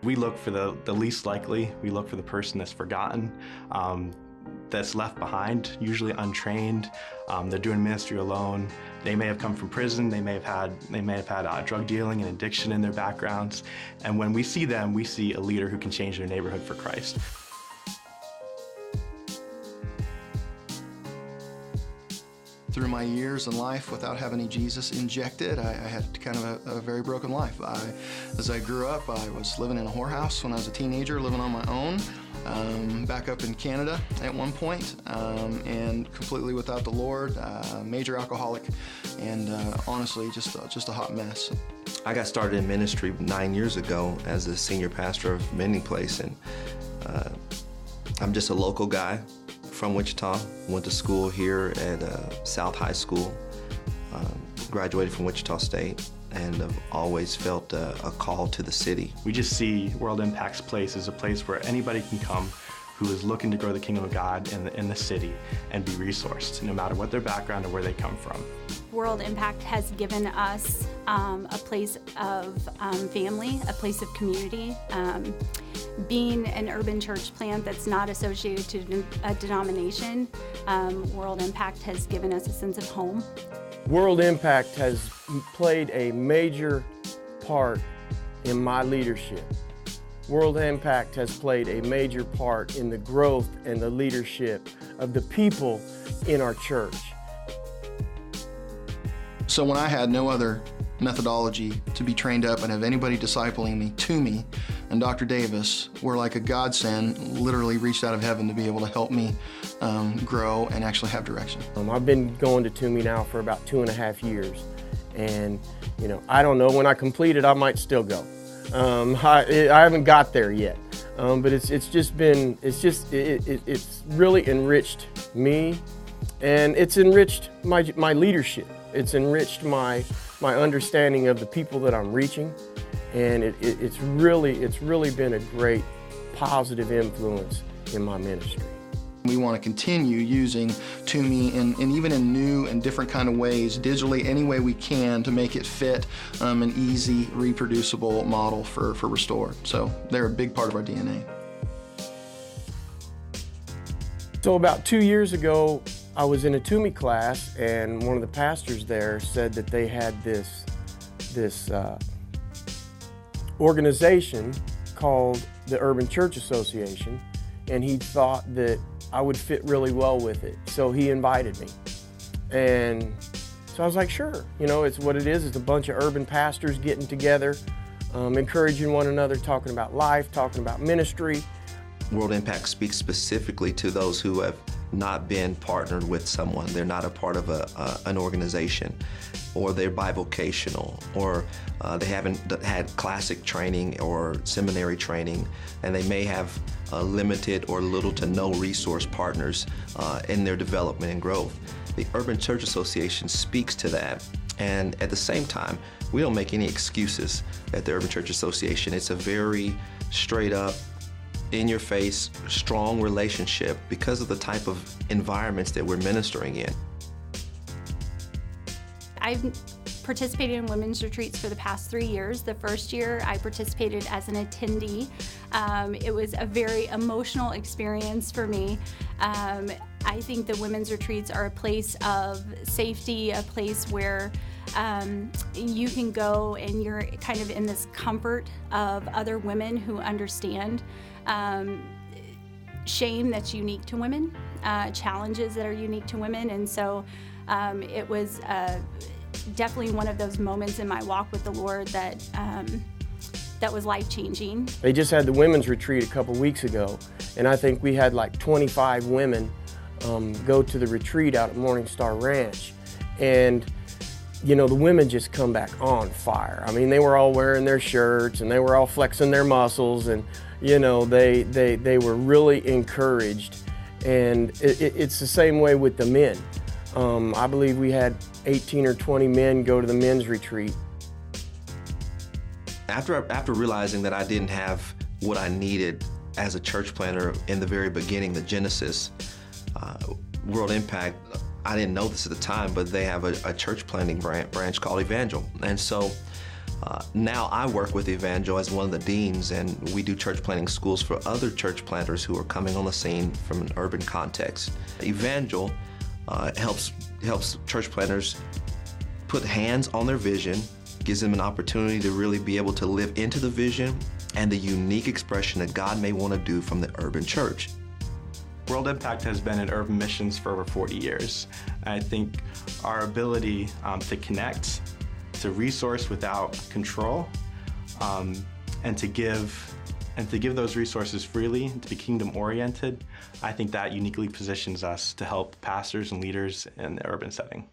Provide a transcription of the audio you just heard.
We look for the least likely. We look for the person that's forgotten, that's left behind, usually untrained. They're doing ministry alone. They may have come from prison. They may have had drug dealing and addiction in their backgrounds. And when we see them, we see a leader who can change their neighborhood for Christ. Through my years in life without having any Jesus injected, I had kind of a very broken life. As I grew up, I was living in a whorehouse when I was a teenager, living on my own, back up in Canada at one point, and completely without the Lord, major alcoholic, and honestly, just a hot mess. I got started in ministry 9 years ago as a senior pastor of Mending Place, and I'm just a local guy from Wichita. Went to school here at South High School, graduated from Wichita State, and have always felt a call to the city. We just see World Impact's place as a place where anybody can come who is looking to grow the kingdom of God in the city and be resourced, no matter what their background or where they come from. World Impact has given us a place of family, a place of community. Being an urban church plant that's not associated to a denomination, World Impact has given us a sense of home. World Impact has played a major part in my leadership. World Impact has played a major part in the growth and the leadership of the people in our church. So when I had no other methodology to be trained up and have anybody discipling me to me, and Dr. Davis were like a godsend, literally reached out of heaven to be able to help me grow and actually have direction. I've been going to Toomey now for about 2.5 years, and I don't know, when I complete it, I might still go. I haven't got there yet, but it's really enriched me, and it's enriched my leadership. It's enriched my understanding of the people that I'm reaching, and it's really been a great positive influence in my ministry. We want to continue using Toomey and even in new and different kind of ways, digitally, any way we can to make it fit an easy, reproducible model for Restore. So they're a big part of our DNA. So about 2 years ago, I was in a Toomey class, and one of the pastors there said that they had this organization called the Urban Church Association, and he thought that I would fit really well with it. So he invited me. And so I was like, sure. It's what it is. It's a bunch of urban pastors getting together, encouraging one another, talking about life, talking about ministry. World Impact speaks specifically to those who have not been partnered with someone. They're not a part of an organization, or they're bivocational, or they haven't had classic training or seminary training, and they may have limited or little to no resource partners in their development and growth. The Urban Church Association speaks to that, and at the same time, we don't make any excuses at the Urban Church Association. It's a very straight up, in-your-face, strong relationship because of the type of environments that we're ministering in. I've participated in women's retreats for the past 3 years. The first year I participated as an attendee. It was a very emotional experience for me. I think the women's retreats are a place of safety, a place where you can go and you're kind of in this comfort of other women who understand shame that's unique to women, challenges that are unique to women, and so it was definitely one of those moments in my walk with the Lord that was life-changing. They just had the women's retreat a couple weeks ago, and I think we had like 25 women go to the retreat out at Morning Star Ranch, and the women just come back on fire. I mean, they were all wearing their shirts and they were all flexing their muscles, and they were really encouraged. And it's the same way with the men. I believe we had 18 or 20 men go to the men's retreat. After realizing that I didn't have what I needed as a church planter in the very beginning, the Genesis, World Impact, I didn't know this at the time, but they have a church planting branch called Evangel. And so Now I work with Evangel as one of the deans, and we do church planting schools for other church planters who are coming on the scene from an urban context. Evangel helps church planters put hands on their vision, gives them an opportunity to really be able to live into the vision and the unique expression that God may want to do from the urban church. World Impact has been in urban missions for over 40 years. I think our ability to connect, to resource without control, and to give those resources freely, to be kingdom-oriented, I think that uniquely positions us to help pastors and leaders in the urban setting.